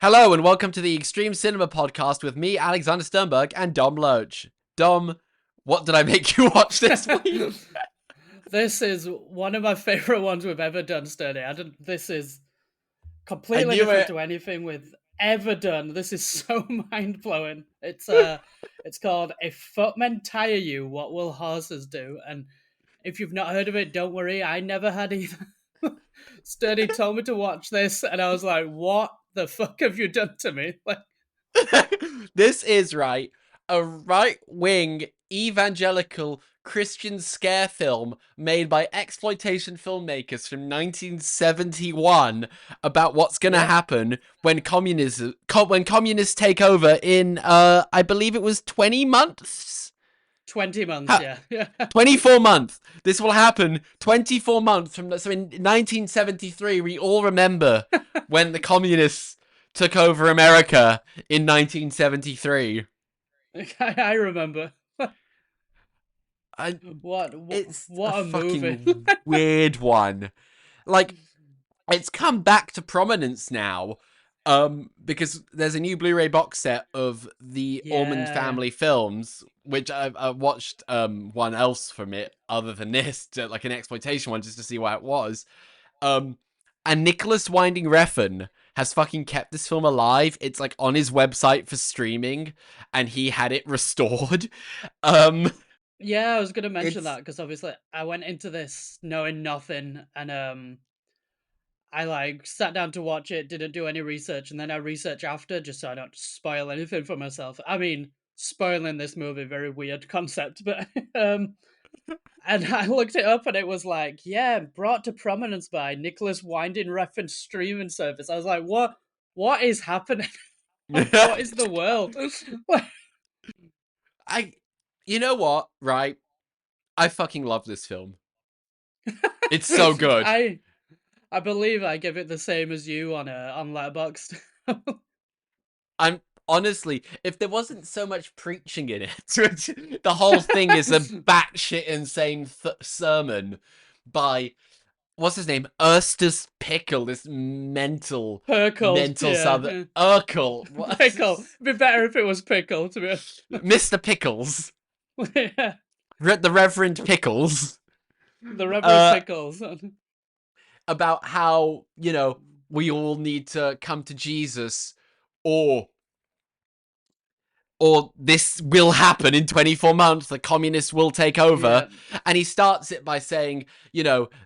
Hello and welcome to the Extreme Cinema Podcast with me, Alexander Sternberg, and Dom Loach. Dom, what did I make you watch this week? This is one of my favorite ones we've ever done, Sturdy. This is I completely knew different it. to anything we've ever done. This is so mind blowing. It's called If Footmen Tire You, What Will Horses Do? And if you've not heard of it, don't worry. I never had either. Sturdy told me to watch this, and I was like, "What the fuck have you done to me?" Like, This is a right-wing evangelical Christian scare film made by exploitation filmmakers from 1971 about what's going to yeah, happen when communists take over in I believe it was 20 months. 20 months. Yeah, yeah. 24 months. This will happen 24 months from. So in 1973, we all remember when the communists took over America in 1973. I remember. I, What it's a what a movie. fucking weird one. Like, it's come back to prominence now. Because there's a new Blu-ray box set of the Ormond Yeah. family films, which I watched one else from it other than this, like an exploitation one, just to see what it was. And Nicholas Winding Refn has fucking kept this film alive. It's like on his website for streaming, and he had it restored. Um, Yeah, I was gonna mention that it's because obviously I went into this knowing nothing, and I like sat down to watch it, didn't do any research, and then I research after just so I don't spoil anything for myself. I mean, spoiling this movie, very weird concept, but and I looked it up and it was like, yeah, brought to prominence by Nicholas Winding Refn streaming service. I was like, what is happening? What is the world? I, you know what? Right, I fucking love this film. It's so good. I believe I give it the same as you on Letterboxd. I'm honestly, if there wasn't so much preaching in it, which the whole thing is a batshit insane sermon by what's his name, Eustace Pickle, this Pickle, mental yeah, southern yeah. Urkel, Pickle. It'd be better if it was Pickle, to be honest. Mr. Pickles, Yeah, the Reverend Pickles, the Reverend uh, Pickles. about how we all need to come to Jesus, or this will happen in 24 months, the communists will take over. Yeah. And he starts it by saying,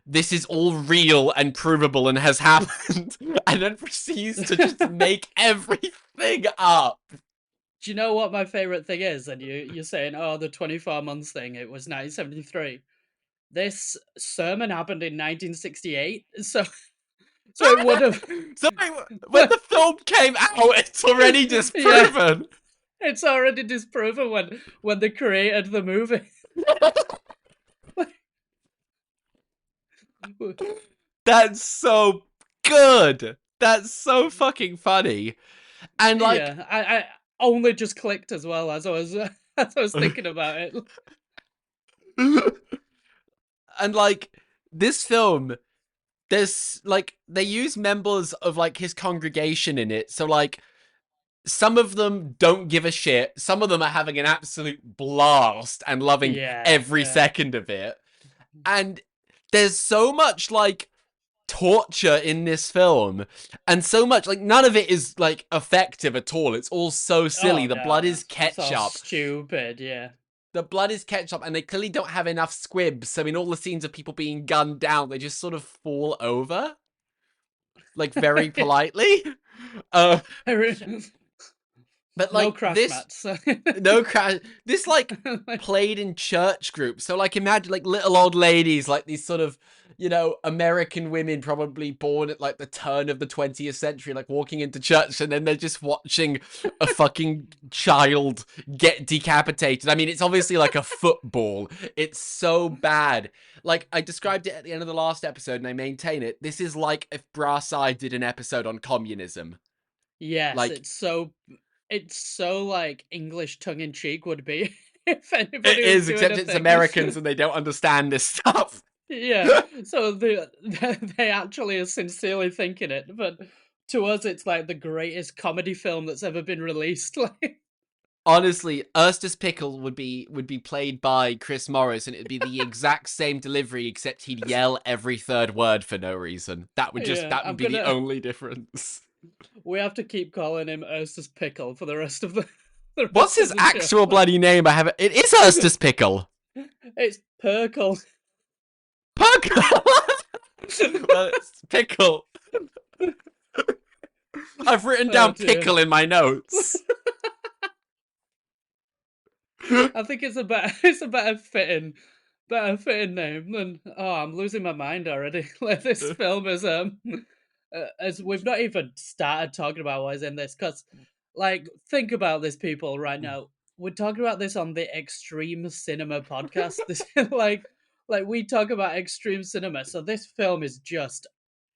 this is all real and provable and has happened. And then proceeds to just make everything up. Do you know what my favorite thing is? And you're saying, oh, the 24 months thing, it was 1973. This sermon happened in 1968, so it would have. Sorry, when the film came out, it's already Yeah, disproven. it's already disproven when they created the movie. That's so good. That's so fucking funny. And like, Yeah, I only just clicked as well as I was as I was thinking about it. and like, this film, there's like, they use members of like his congregation in it. So like, some of them don't give a shit. Some of them are having an absolute blast and loving Yeah, every yeah. second of it. And there's so much like torture in this film, and so much like none of it is like effective at all. It's all so silly. Oh The blood no, is it's all ketchup. stupid. Yeah, The blood is ketchup, and they clearly don't have enough squibs. So in all the scenes of people being gunned down, they just sort of fall over, like very politely. Uh, but no like crash this, mats. no crash. This like played in church groups. So like imagine like little old ladies, like these sort of American women, probably born at like the turn of the 20th century, like walking into church, and then they're just watching a fucking child get decapitated. I mean, it's obviously like a football. It's so bad. Like I described it at the end of the last episode, and I maintain it. This is like if Brass Eye did an episode on communism. Yes, Like it's so like English tongue in cheek would be if it anybody was is, doing except a it's thing. Americans and they don't understand this stuff. Yeah, so they actually are sincerely thinking it, but to us, it's like the greatest comedy film that's ever been released. Like, Honestly, Ersta's Pickle would be played by Chris Morris, and it'd be the exact same delivery, except he'd yell every third word for no reason. yeah, That would I'm be the gonna. only difference. We have to keep calling him Ursus Pickle for the rest of the the What's rest of his the show. actual bloody name? I have it. It is Ersta's Pickle. It's Perkle. Pickle. Well, it's Pickle. I've written Oh down dear. pickle in my notes. I think it's a better fitting name than. Oh, I'm losing my mind already. Like, this film is as we've not even started talking about what is in this, because, like, think about this, people, right now. We're talking about this on the Extreme Cinema podcast. This like we talk about extreme cinema, so this film is just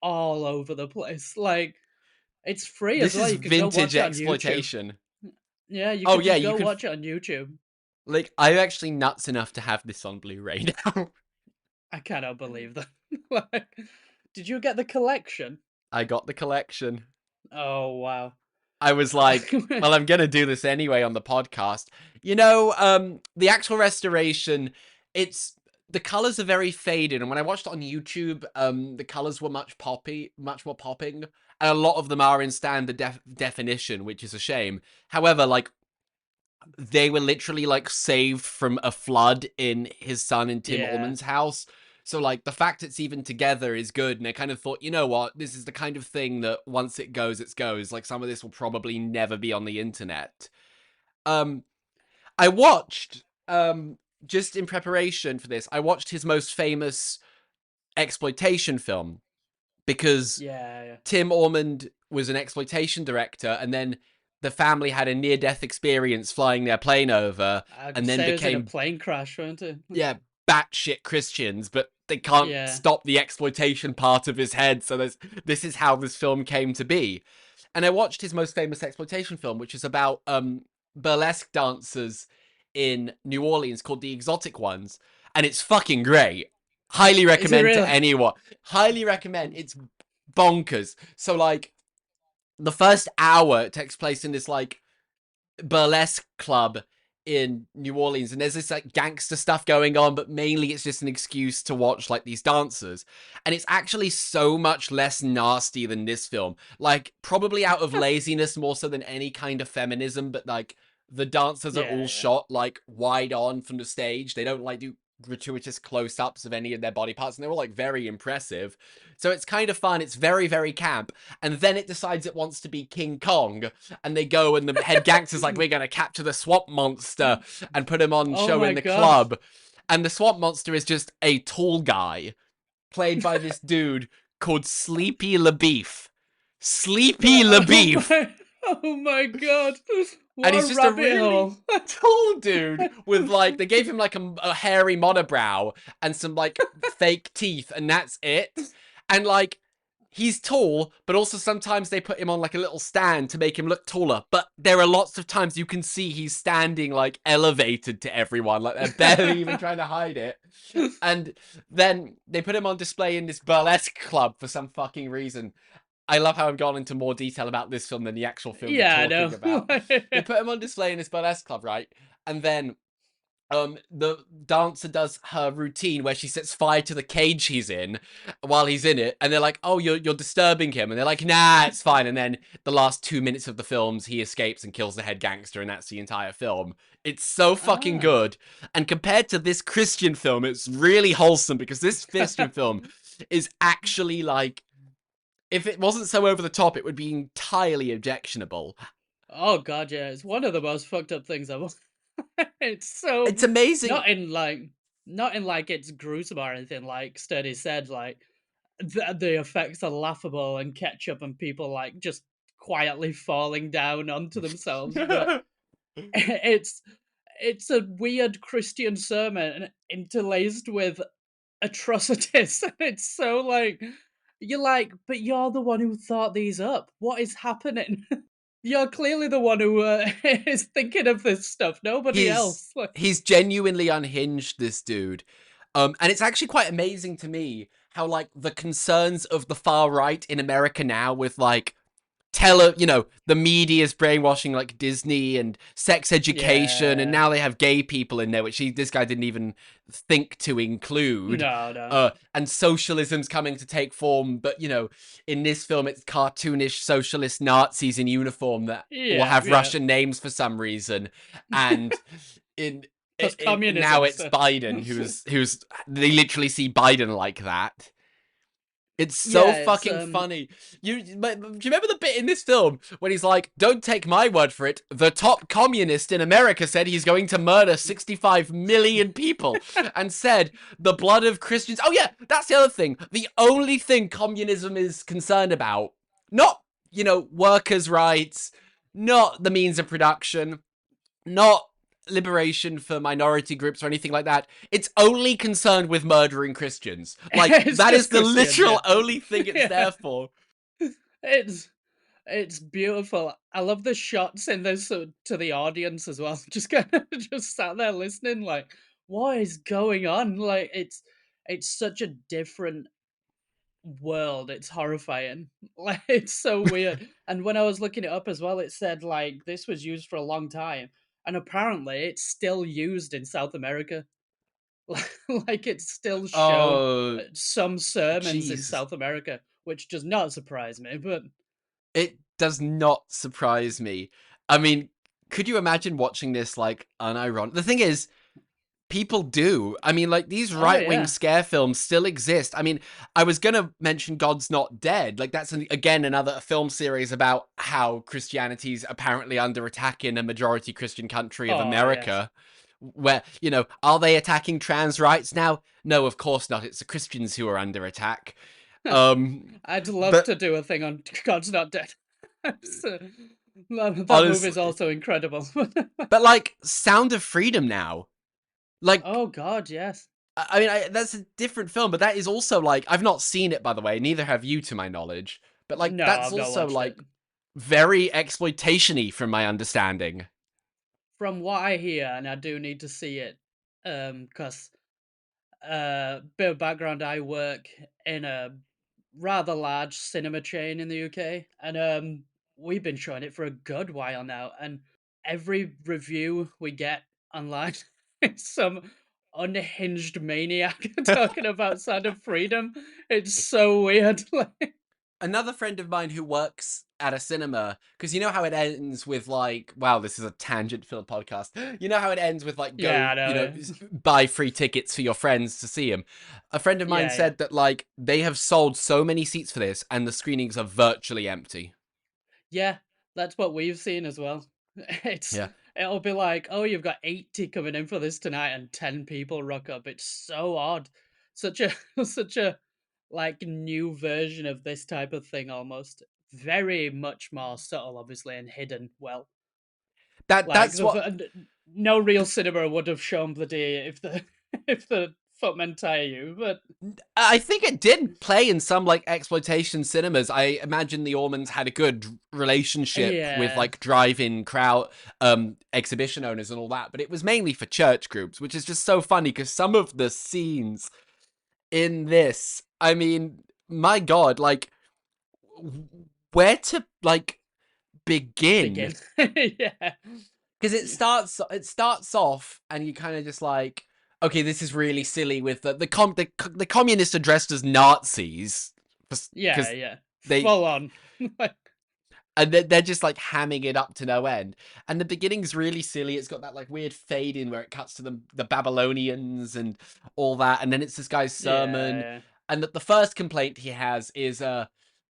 all over the place. Like, it's free as This well. is You can go vintage watch it on YouTube. exploitation. Yeah, you Oh could yeah, just you go can. watch it on YouTube. Like, I'm actually nuts enough to have this on Blu-ray now. I cannot believe that. Like, did you get the collection? I got the collection. Oh wow. I was like, well, I'm gonna do this anyway on the podcast. You know, the actual restoration, it's the colors are very faded, and when I watched it on YouTube, the colors were much more popping, and a lot of them are in standard definition, which is a shame. However, like, they were literally like saved from a flood in his son and Tim Yeah. Ullman's house. So like the fact it's even together is good. And I kind of thought, you know what, this is the kind of thing that once it goes, it goes. Like some of this will probably never be on the internet. Um, I watched just in preparation for this, I watched his most famous exploitation film because Yeah, yeah. Tim Ormond was an exploitation director, and then the family had a near-death experience flying their plane over, I could and then say it was in a became, plane crash, weren't it? yeah, batshit Christians, but they can't Yeah. stop the exploitation part of his head, so this is how this film came to be. And I watched his most famous exploitation film, which is about burlesque dancers in New Orleans called The Exotic Ones, and it's fucking great. Highly Is it recommend to really? anyone. Highly recommend. It's bonkers. So like the first hour takes place in this like burlesque club in New Orleans, and there's this like gangster stuff going on, but mainly it's just an excuse to watch like these dancers. And it's actually so much less nasty than this film. Like, probably out of laziness more so than any kind of feminism, but like the dancers are all Yeah, yeah. shot like wide on from the stage. They don't like do gratuitous close-ups of any of their body parts, and they're all like very impressive. So it's kind of fun. It's very, very camp. And then it decides it wants to be King Kong, and they go, and the head gangster's like, we're gonna capture the swamp monster and put him on Oh show my in the god. club. And the swamp monster is just a tall guy played by this dude called Sleepy LaBeef. Sleepy Oh LaBeef. my. Oh my god. And What he's a just a rabbit really hole. tall dude with like, they gave him like a hairy monobrow and some like fake teeth, and that's it. And like, he's tall, but also sometimes they put him on like a little stand to make him look taller. But there are lots of times you can see he's standing like elevated to everyone, like they're barely even trying to hide it. And then they put him on display in this burlesque club for some fucking reason. I love how I've gone into more detail about this film than the actual film we're Yeah, I know. talking about. They put him on display in this burlesque club, right? And then the dancer does her routine where she sets fire to the cage he's in while he's in it, and they're like, oh, you're disturbing him, and they're like, nah, it's fine. And then the last 2 minutes of the films, he escapes and kills the head gangster, and that's the entire film. It's so fucking Ah. good. And compared to this Christian film, it's really wholesome, because this Christian film is actually like, if it wasn't so over the top, it would be entirely objectionable. Oh god, yeah. It's one of the most fucked up things I've. It's so It's amazing. not in like not in like it's gruesome or anything. Like Sturdy said, like the effects are laughable and ketchup and people like just quietly falling down onto themselves. But it's it's a weird Christian sermon interlaced with atrocities. It's so like you're like, but you're the one who thought these up. What is happening? You're clearly the one who is thinking of this stuff. Nobody he's else. Like, he's genuinely unhinged, this dude. And it's actually quite amazing to me how like the concerns of the far right in America now with like the media's brainwashing like Disney and sex education, and Yeah. now they have gay people in there, which this guy didn't even think to include. No, no. And socialism's coming to take form, but in this film, it's cartoonish socialist Nazis in uniform that will Yeah, have yeah. Russian names for some reason, and in Because now communism. it's So. Biden who's they literally see Biden like that. It's so Yeah, it's fucking funny. Do you remember the bit in this film when he's like, "Don't take my word for it. The top communist in America said he's going to murder 65 million people and said the blood of Christians." Oh yeah, that's the other thing. The only thing communism is concerned about, not, workers' rights, not the means of production, not liberation for minority groups or anything like that. It's only concerned with murdering Christians. Like, it's that is just the Christians, yeah. literal only thing it's there for. It's it's beautiful. I love the shots in this to the audience as well. Just kind of just sat there listening, like, what is going on? Like, it's such a different world. It's horrifying. Like, it's so weird. And when I was looking it up as well, it said like this was used for a long time, and apparently it's still used in South America. Like it's still shown Oh, some sermons in Jesus. South America, which does not surprise me. But It does not surprise me. I mean, could you imagine watching this, like, unironic? The thing is, people do. I mean, like, these oh right-wing yeah, scare films still exist. I mean, I was gonna mention God's Not Dead. Like, that's, again, another film series about how Christianity's apparently under attack in a majority Christian country of oh yes. America. Where, are they attacking trans rights now? No, of course not. It's the Christians who are under attack. I'd love But to do a thing on God's Not Dead. So, that movie is honestly, also incredible. but like, Sound of Freedom now. Like, Oh God, yes. I mean, that's a different film, but that is also like, I've not seen it, by the way. Neither have you, to my knowledge. But like, No, that's I've not also watched it. like very exploitation-y from my understanding. From what I hear, and I do need to see it, because bit of background, I work in a rather large cinema chain in the UK, and we've been showing it for a good while now, and every review we get online is some unhinged maniac talking about Sound of Freedom. It's so weird. Like, Another friend of mine who works at a cinema, because you know how it ends with like, wow, this is a tangent filled podcast. You know how it ends with like, yeah, go, I know. buy free tickets for your friends to see him. A friend of mine Yeah, yeah. said that like they have sold so many seats for this and the screenings are virtually empty. Yeah, that's what we've seen as well. It's Yeah. it'll be like, oh, you've got 80 coming in for this tonight and 10 people rock up. It's so odd. Such a such a like new version of this type of thing almost. Very much more subtle, obviously, and hidden well. Like That's what no real cinema would have shown bloody if the if the Footmen Tire You, but I think it did play in some like exploitation cinemas. I imagine the Ormonds had a good relationship with yeah. like drive-in crowd exhibition owners and all that, but it was mainly for church groups, which is just so funny because some of the scenes in this, I mean, my God, like where to like begin? Begin. Yeah. Because it starts off and you kind of just like, okay, this is really silly with the communists are dressed as Nazis Yeah, because yeah. they Full on. Like, and they're just like hamming it up to no end. And the beginning's really silly. It's got that like weird fade in where it cuts to the Babylonians and all that, and then it's this guy's sermon. yeah, And the first complaint he has is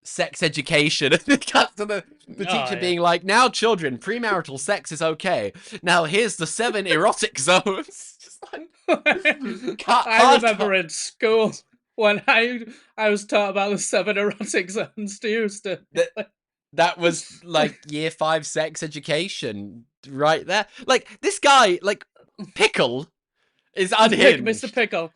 sex education. And it cuts to the yeah. Oh, teacher yeah. being like, now children, premarital sex is okay. Now here's the 7 erotic zones. Just like I hard remember cut. in school when I was taught about the 7 erotic zones to use to That was like year 5 sex education right there. Like this guy, like Pickle, is Mr. unhinged. Pickle.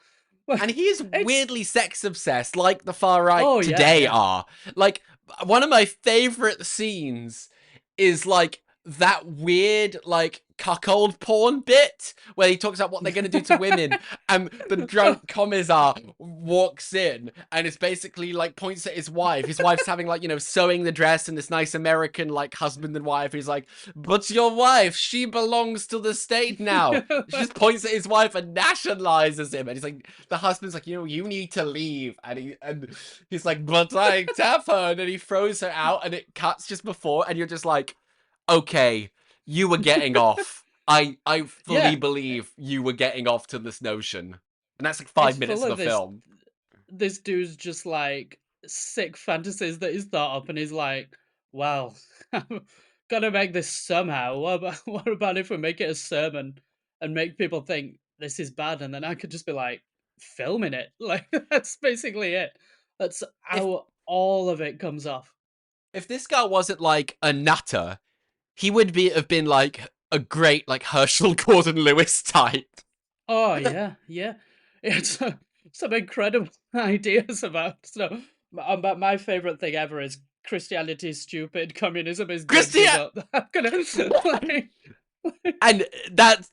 And he is It's weirdly sex obsessed, like the far right oh yeah, today yeah. are. Like, one of my favorite scenes is like that weird, like, cuckold porn bit where he talks about what they're going to do to women, and the drunk commissar walks in and it's basically like points at his wife. His wife's having like, you know, sewing the dress, and this nice American like husband and wife. He's like, but your wife, she belongs to the state now. She just points at his wife and nationalizes him, and he's like, the husband's like, you know, you need to leave, and he's like, but I tap her, and then he throws her out, and it cuts just before, and you're just like, okay, you were getting off. I fully Yeah, believe you were getting off to this notion. And that's like it's 5 minutes full of of the film. this dude's just like sick fantasies that he's thought up, and he's like, well, I'm gonna make this somehow. What about if we make it a sermon and make people think this is bad, and then I could just be like filming it. Like that's basically it. That's If how all of it comes off. if this guy wasn't like a nutter, he would have been like a great like Herschel Gordon Lewis type. Oh yeah, yeah. It's some incredible ideas about stuff. But my favorite thing ever is Christianity is stupid, communism is good. Christian, Give up. I'm gonna like, and that's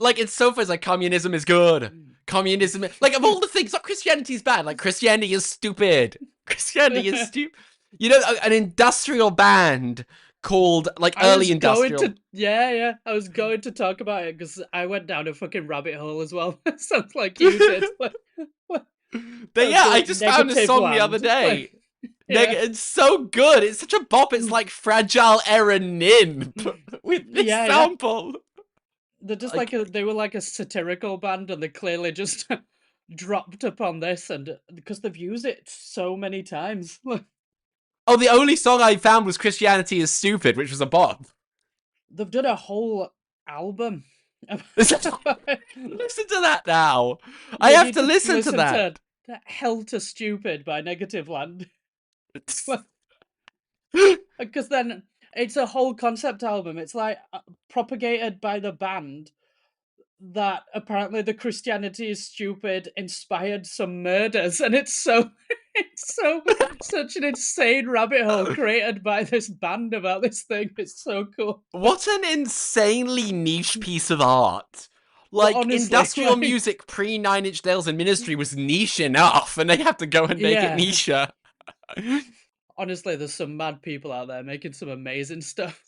like, it's so funny. It's like, communism is good. Communism, like, of all the things, like, Christianity is bad. Like, Christianity is stupid. Christianity is stupid. You know, an industrial band called like I early was going industrial. to yeah. I was going to talk about it because I went down a fucking rabbit hole as well. Sounds like you did. But yeah, I The just found a negative song the other land. day. Yeah. It's so good. It's such a bop. It's like Fragile Erin Nin with this Yeah, yeah. sample. They're just Like, they were like a satirical band, and they clearly just dropped upon this, and because they've used it so many times. oh, the only song I found was Christianity is Stupid, which was a bop. They've done a whole album. Listen to that now. I You have need to listen to that. to Hell to Stupid by Negative Land. Because then it's a whole concept album. It's like propagated by the band that apparently the Christianity is stupid inspired some murders, and it's so it's so such an insane rabbit hole created by this band about this thing. It's so cool. What an insanely niche piece of art. Well, Like, honestly, industrial like, music pre Nine Inch Nails and Ministry was niche enough, and they have to go and make it yeah, nicher. honestly, there's some mad people out there making some amazing stuff.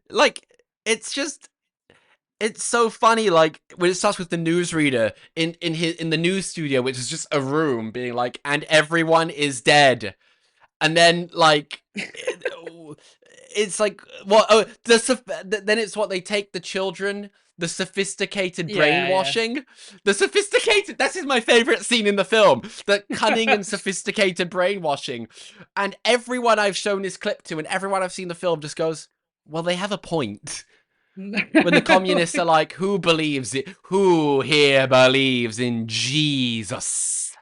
Like, it's just, it's so funny. Like, when it starts with the newsreader in the news studio, which is just a room, being like, and everyone is dead, and then like, it's like, what? Oh, then it's what, they take the children. The sophisticated Yeah, yeah. brainwashing. The sophisticated. This is my favorite scene in the film. The cunning and sophisticated brainwashing. And everyone I've shown this clip to, and everyone I've seen the film, just goes, well, they have a point. When the communists are like, who believes it? Who here believes in Jesus?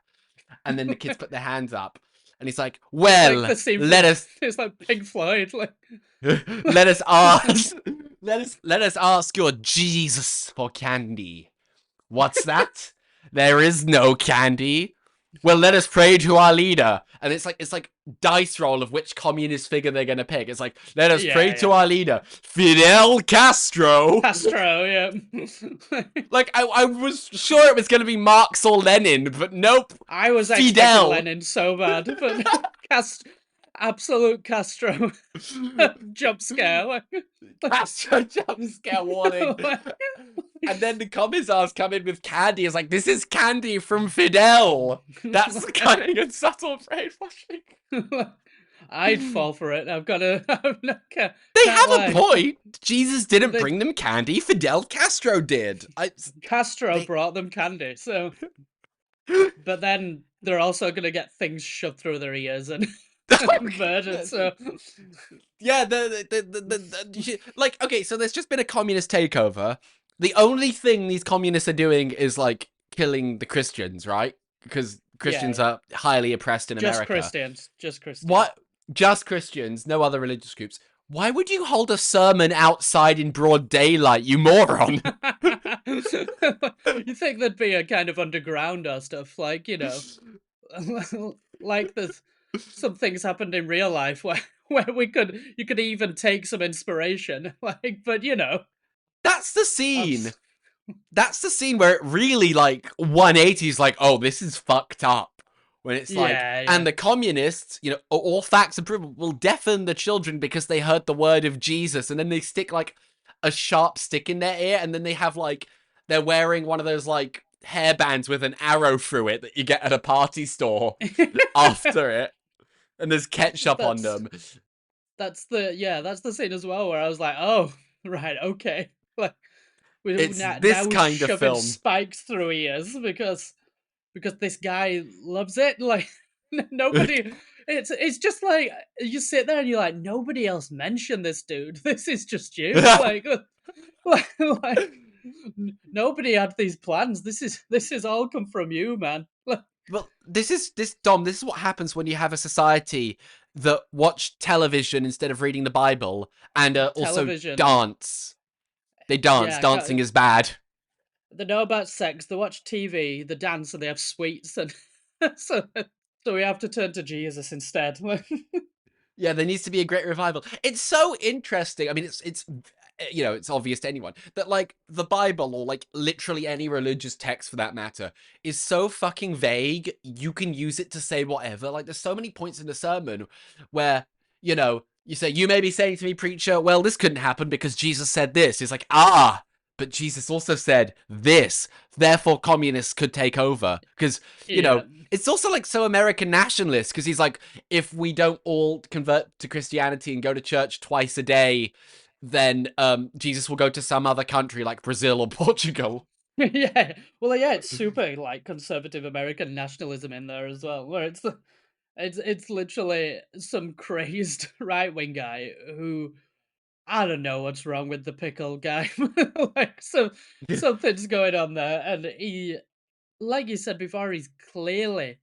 And then the kids put their hands up. And he's like, well, Like the scene let from, us it's like Pink Floyd. Like, let us ask let us ask your Jesus for candy. What's that? There is no candy. Well, let us pray to our leader. And it's like dice roll of which communist figure they're gonna pick. It's like, let us pray to our leader, Fidel Castro. Castro, yeah. Like, I was sure it was gonna be Marx or Lenin, but nope. I was expecting Fidel. Lenin so bad, but absolute Castro jump scare. Castro jump scare warning. And then the commissars come in with candy. It's like, this is candy from Fidel. That's the cunning and subtle brainwashing. I'd fall for it. I've got to. They have a point. Jesus didn't bring them candy. Fidel Castro did. Castro brought them candy, so. But then they're also going to get things shoved through their ears and murdered. So. Yeah, like, okay, so there's just been a communist takeover. The only thing these communists are doing is like killing the Christians, right? Because Christians are highly oppressed in America. Just Christians. What? Just Christians, no other religious groups. Why would you hold a sermon outside in broad daylight, you moron? You think there'd be a kind of underground or stuff, like, you know, like this. some things happened in real life where you could even take some inspiration. Like, but That's the I'm scene. That's the scene where it really like 180 is like, oh, this is fucked up. When it's like, yeah, and yeah. the communists, all facts and proof will deafen the children because they heard the word of Jesus, and then they stick like a sharp stick in their ear, and then they have like they're wearing one of those like hairbands with an arrow through it that you get at a party store after it, and there's ketchup on that's them. that's the scene as well where I was like, oh, right, okay. Like It's now this we're kind of shoving film. spikes through ears because this guy loves it. Like nobody, it's just like you sit there and you're like, nobody else mentioned this dude. This is just you. Like, like nobody had these plans. This is all come from you, man. Well, Dom. This is what happens when you have a society that watch television instead of reading the Bible and also Television. dance. They dance. Yeah, Dancing is bad. they know about sex. They watch TV, they dance, and they have sweets, and so so we have to turn to Jesus instead. Yeah, there needs to be a great revival. It's so interesting. I mean, it's it's obvious to anyone that like the Bible or like literally any religious text for that matter is so fucking vague. You can use it to say whatever. Like there's so many points in the sermon where, you say, you may be saying to me, preacher, well, this couldn't happen because Jesus said this. It's like, but Jesus also said this. Therefore, communists could take over. Because, Yeah. it's also like so American nationalist because he's like, if we don't all convert to Christianity and go to church twice a day, then Jesus will go to some other country like Brazil or Portugal. Yeah. Well, yeah, it's super like conservative American nationalism in there as well, where it's literally some crazed right wing guy who I don't know what's wrong with the pickle guy. Like something's going on there, and he, like you said before, he's clearly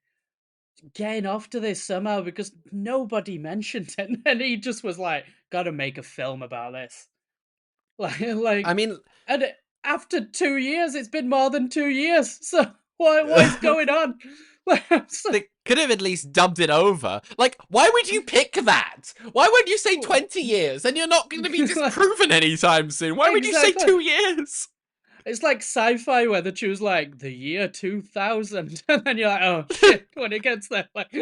getting off to this somehow because nobody mentioned it, and he just was like, "Got to make a film about this." I Like, mean, and after 2 years, it's been more than 2 years. So what is going on? Like, they could have at least dubbed it over. Like, why would you pick that? Why would you say 20 years and you're not going to be disproven anytime soon? Why would you say exactly. 2 years? It's like sci-fi where they choose like the year 2000, and then you're like, oh shit, when it gets there, like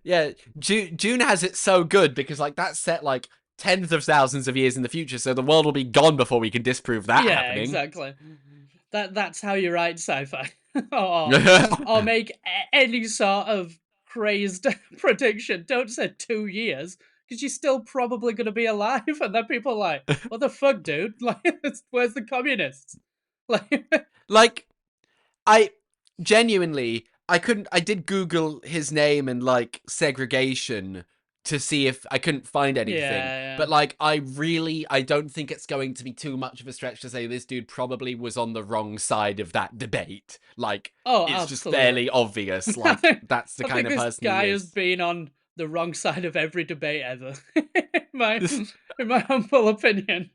Yeah, June has it so good because like that's set like tens of thousands of years in the future, so the world will be gone before we can disprove that yeah, happening. exactly. That's how you write sci-fi, or make any sort of crazed prediction. Don't say 2 years because you're still probably going to be alive, and then people are like, "What the fuck, dude? Like, where's the communists?" Like, Like, I genuinely, I did Google his name and like segregation to see if I couldn't find anything. yeah, But like, I don't think it's going to be too much of a stretch to say this dude probably was on the wrong side of that debate. Like, oh, it's just absolutely. fairly obvious. Like, I that's the kind think of this person he guy has is. been on the wrong side of every debate ever. in my in my humble opinion.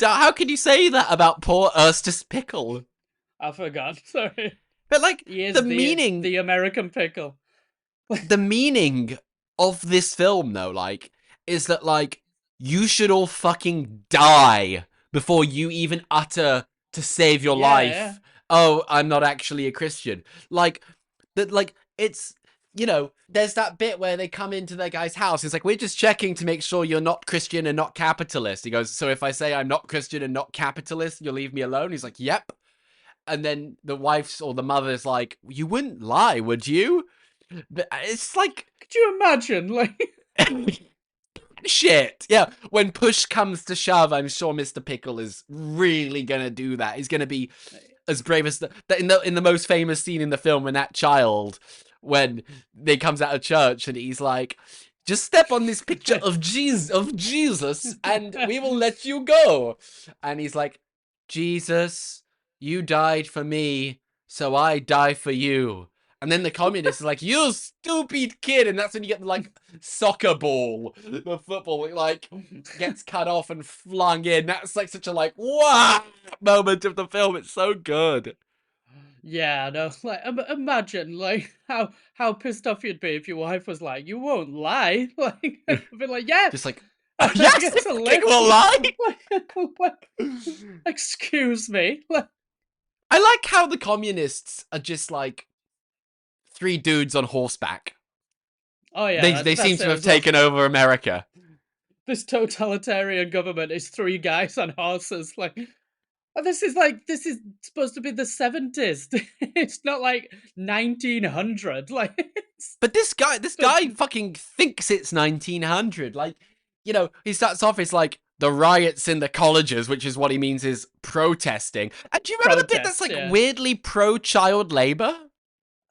How can you say that about poor Eustace Pickle? I forgot. Sorry. But like, He the is meaning the American pickle. the meaning of this film though, like, is that like you should all fucking die before you even utter to save your Yeah, life, oh, I'm not actually a Christian. Like that, like it's, there's that bit where they come into their guy's house. It's like, we're just checking to make sure you're not Christian and not capitalist. He goes, so if I say I'm not Christian and not capitalist, you'll leave me alone? He's like, yep. And then the wife's or the mother's like, you wouldn't lie, would you? But it's like, could you imagine? Like, shit. Yeah, when push comes to shove, I'm sure Mr. Pickle is really gonna do that. He's gonna be as brave as in the most famous scene in the film when that child, when they comes out of church and he's like, just step on this picture of Jesus and we will let you go. And he's like, Jesus, you died for me, so I die for you. And then the communist is like, you stupid kid. And that's when you get the like soccer ball, the football, like gets cut off and flung in. That's like such a like, wow moment of the film. It's so good. Yeah, no, like imagine like how pissed off you'd be if your wife was like, "You won't lie," like I'd be like, "Yeah, Just like, I yes, I get to fucking live." will lie. Like, excuse me. Like, I like how the communists are just like three dudes on horseback. oh yeah, They seem that's to it have as well. taken over America. This totalitarian government is three guys on horses. Like, oh, this is supposed to be the 70s. It's not like 1900. Like, it's But this but guy fucking thinks it's 1900. Like, you know, he starts off as like the riots in the colleges, which is what he means is protesting. And do you remember the bit that's protest. like Yeah. weirdly pro child labor?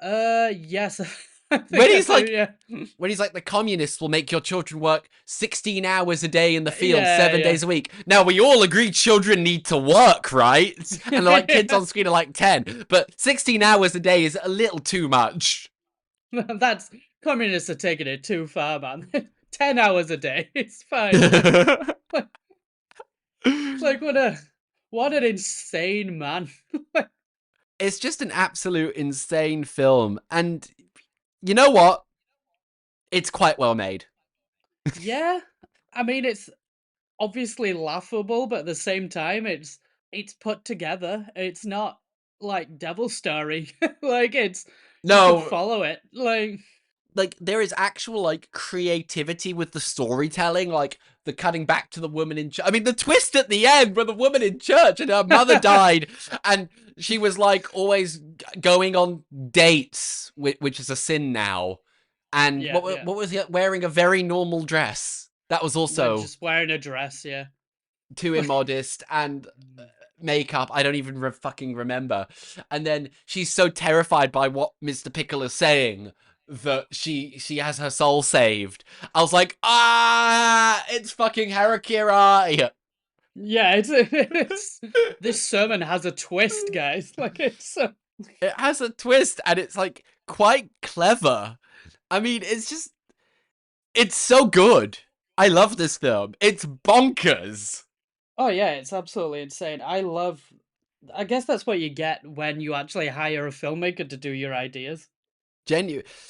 Yes, I When think I he's do. like, Yeah. the communists will make your children work 16 hours a day in the field, Yeah, 7 days a week. Now, we all agree children need to work, right? And like kids yeah. on screen are like 10, but 16 hours a day is a little too much. That's communists are taking it too far, man. 10 hours a day. It's fine. Like, like what an insane man. It's just an absolute insane film. And you know what? It's quite well made. Yeah. I mean, it's obviously laughable, but at the same time, it's put together. It's not like Devil Story. Like it's you could No, follow it. Like like there is actual like creativity with the storytelling, like the cutting back to the woman in church. I mean, the twist at the end where the woman in church and her mother died, and she was like always going on dates, which is a sin now. And yeah, yeah. what was he wearing? A very normal dress. That was We're also just wearing a dress, yeah. too immodest, and makeup. I don't even fucking remember. And then she's so terrified by what Mr. Pickle is saying that she has her soul saved. I was like, it's fucking Harakiri. Yeah, it's this sermon has a twist, guys. Like It has a twist, and it's like quite clever. I mean, it's so good. I love this film. It's bonkers. oh yeah, it's absolutely insane. I guess that's what you get when you actually hire a filmmaker to do your ideas.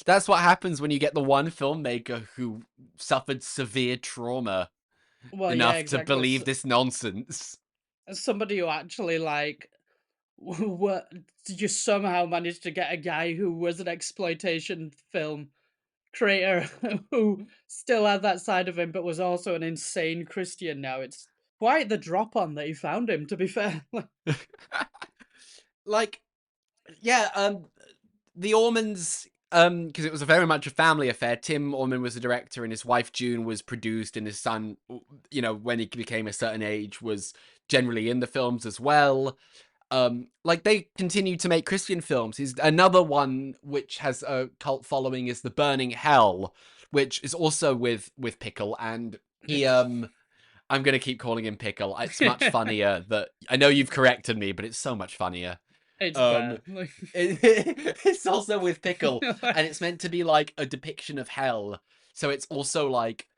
That's what happens when you get the one filmmaker who suffered severe trauma Well, yeah, enough to exactly. believe this nonsense. As somebody who actually like what you somehow managed to get a guy who was an exploitation film creator who still had that side of him but was also an insane Christian now. It's quite the drop on that you found him, to be fair. Like, Like, yeah, the Ormonds, because it was a very much a family affair. Tim Ormond was the director, and his wife June was produced, and his son, you know, when he became a certain age, was generally in the films as well. Like they continue to make Christian films. Is another one which has a cult following is The Burning Hell, which is also with Pickle, and he I'm gonna keep calling him Pickle. It's much funnier that I know you've corrected me, but it's so much funnier. it's Um, bad. Like, it's also with Pickle, and it's meant to be like a depiction of hell. So it's also like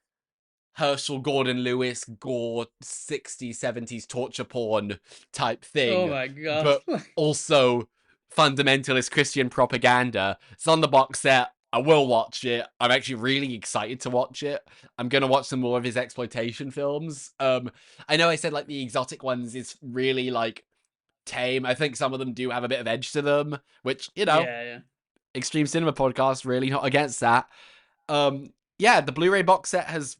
Herschel Gordon Lewis gore 60s 70s torture porn type oh thing, my god. but also fundamentalist Christian propaganda. It's on the box set. I will watch it. I'm actually really excited to watch it. I'm gonna watch some more of his exploitation films. I know I said like the exotic ones is really like tame. I think some of them do have a bit of edge to them, which, you know, Yeah, yeah. Extreme Cinema Podcast really not against that. Yeah, the Blu-ray box set has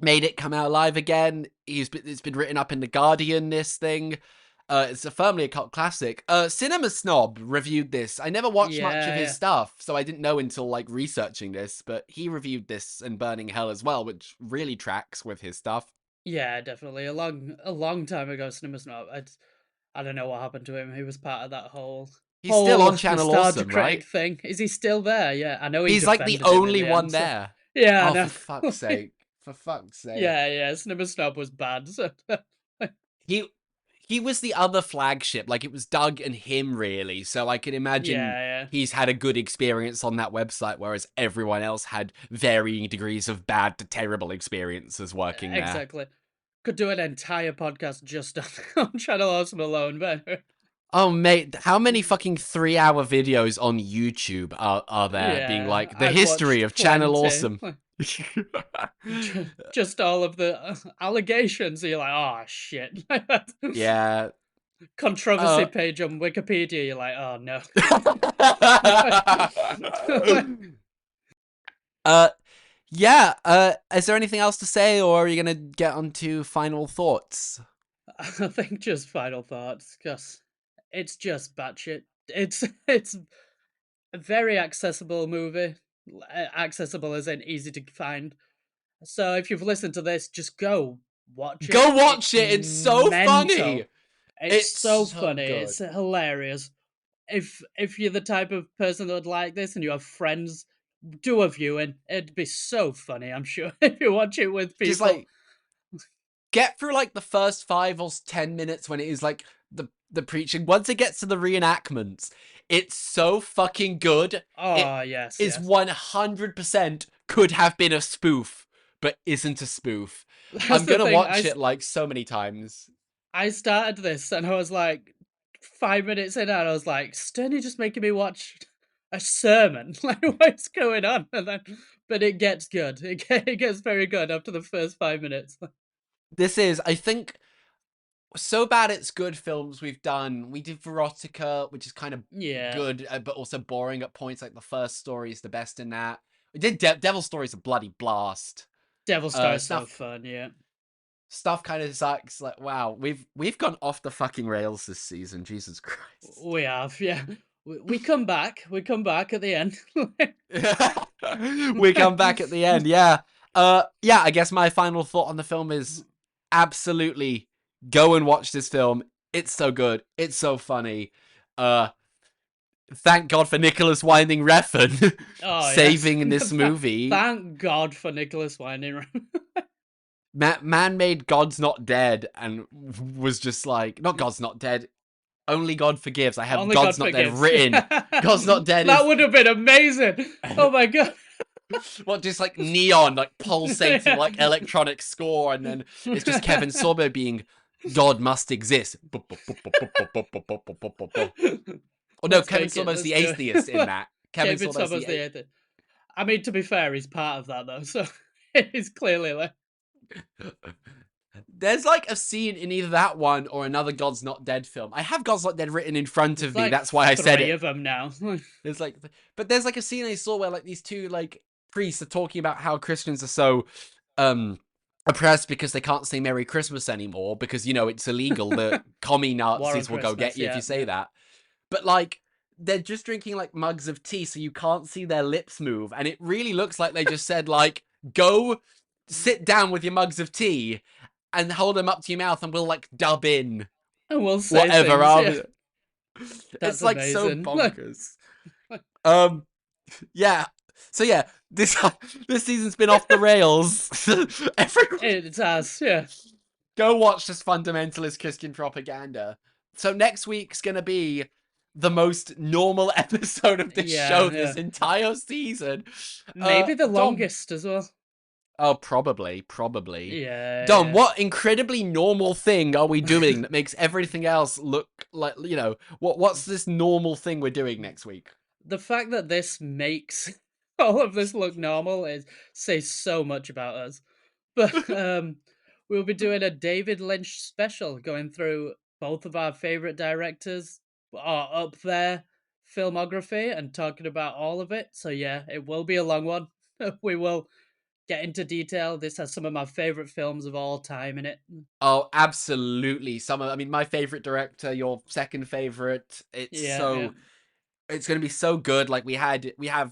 made it come out live again. It's been written up in the Guardian. This thing, it's a firmly a cult classic. Cinema Snob reviewed this. I never watched much of Yeah, his yeah. stuff, so I didn't know until like researching this. But he reviewed this and Burning Hell as well, which really tracks with his stuff. Yeah, definitely. A long time ago, Cinema Snob. I don't know what happened to him. He was part of that He's still whole on Channel nostalgia Awesome, critic right? thing. Is he still there? Yeah, I know he He's like the defended him in only the one end. So there. yeah, I Oh, for know. fuck's sake! For fuck's sake! Yeah, yeah. Cinema Snob was bad. So He he was the other flagship. Like it was Doug and him really. So I can imagine yeah, he's had a good experience on that website, whereas everyone else had varying degrees of bad to terrible experiences working yeah. there. Exactly. Could do an entire podcast just on, on Channel Awesome alone, but Oh, mate, how many fucking 3-hour videos on YouTube are there being Yeah, like, the I've history watched of Channel plenty. Awesome? Just all of the allegations. You're like, oh shit. Yeah. Controversy Uh, page on Wikipedia. You're like, oh no. uh, yeah. Is there anything else to say, or are you gonna get onto final thoughts? I think just final thoughts, because it's just batshit. It's a very accessible movie. Accessible as in easy to find. So if you've listened to this, just go watch it. Go watch It's it. It's so funny. mental. It's It's so so funny. It's good. hilarious. If you're the type of person that would like this and you have friends, do a viewing. It'd be so funny, I'm sure, if you watch it with Just people. like get through like the first 5 or 10 minutes when it is like the preaching. Once it gets to the reenactments, it's so fucking good. It Oh yes, is yes. 100% could have been a spoof, but isn't a spoof. That's I'm the gonna thing. watch it like so many times. I started this and I was like 5 minutes in and I was like, Sterny just making me watch a sermon. Like, what's going on? And then, but it gets good. It gets very good after the first 5 minutes. This is, I think, so bad it's good films we've done. We did Verotica, which is kind of Yeah, good, but also boring at points. Like the first story is the best in that. We did Devil Story's a bloody blast. Devil Star is so Stuff fun. Yeah, kind of sucks. Like, wow, we've gone off the fucking rails this season. Jesus Christ. we have. Yeah, we come back. We come back at the end. We come back at the end. Yeah. Yeah, I guess my final thought on the film is absolutely go and watch this film. It's so good. It's so funny. Uh Thank God for Nicholas Winding Refn Oh yes, saving this movie. thank God for Nicholas Winding. Man made God's Not Dead and was just like, not God's Not Dead, Only God Forgives. I have Only God God's Not Dead forgives. written. God's Not Dead That is would have been amazing. Oh my God. what, just like neon, like pulsating, like electronic score, and then it's just Kevin Sorbo being God must exist. Oh no, Let's Kevin make it. Sorbo's Let's the do atheist in it. that. Kevin David Sorbo's Thomas the the Eighth. I mean, to be fair, he's part of that though, so he's clearly like. There's like a scene in either that one or another God's Not Dead film. I have God's Not Dead written in front There's of me. like That's why I said three it. of them now. There's like, but there's like a scene I saw where like these two like priests are talking about how Christians are so oppressed because they can't say Merry Christmas anymore because you know it's illegal. The commie War on Nazis will go get Christmas. you if you Yeah, say yeah. that. But like they're just drinking like mugs of tea, so you can't see their lips move, and it really looks like they just said like, "Go sit down with your mugs of tea." And hold them up to your mouth, and we'll like dub in And we'll say whatever. things. Yeah, that's It's like so amazing. bonkers. Um, yeah. So yeah, this this season's been off the rails. Everyone, It has. Yeah, go watch this fundamentalist Christian propaganda. So next week's gonna be the most normal episode of this show yeah, this yeah. entire season. Maybe the Dom. longest as well. Oh, probably. Dom, Yeah, what incredibly normal thing are we doing that makes everything else look like, you know, what's this normal thing we're doing yeah. next week? The fact that this makes all of this look normal is says so much about us. But we'll be doing a David Lynch special, going through both of our favorite directors are up there filmography and talking about all of it. So yeah, it will be a long one. We will get into detail. This has some of my favorite films of all time in it. Oh, absolutely. I mean, my favorite director, your second favorite. Yeah, yeah. It's going to be so good. Like we have,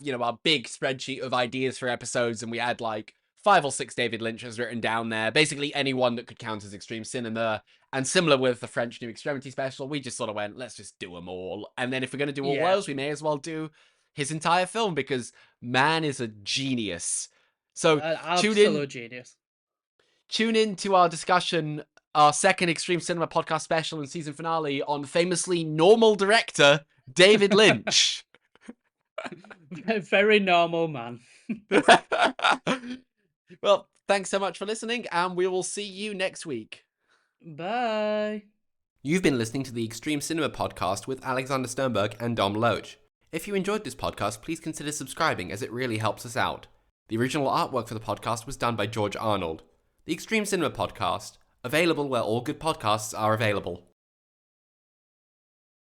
you know, our big spreadsheet of ideas for episodes, and we had like 5 or 6 David Lynch's written down there. Basically anyone that could count as extreme cinema. And similar with the French New Extremity special, we just sort of went, let's just do them all. And then if we're going to do all Yeah. those, we may as well do his entire film because man is a genius. So An tune in absolute genius. to our discussion, our second Extreme Cinema podcast special and season finale on famously normal director David Lynch. Very normal man. Well, thanks so much for listening, and we will see you next week. Bye. You've been listening to the Extreme Cinema Podcast with Alexander Sternberg and Dom Loach. If you enjoyed this podcast, please consider subscribing as it really helps us out. The original artwork for the podcast was done by George Arnold. The Extreme Cinema Podcast, available where all good podcasts are available.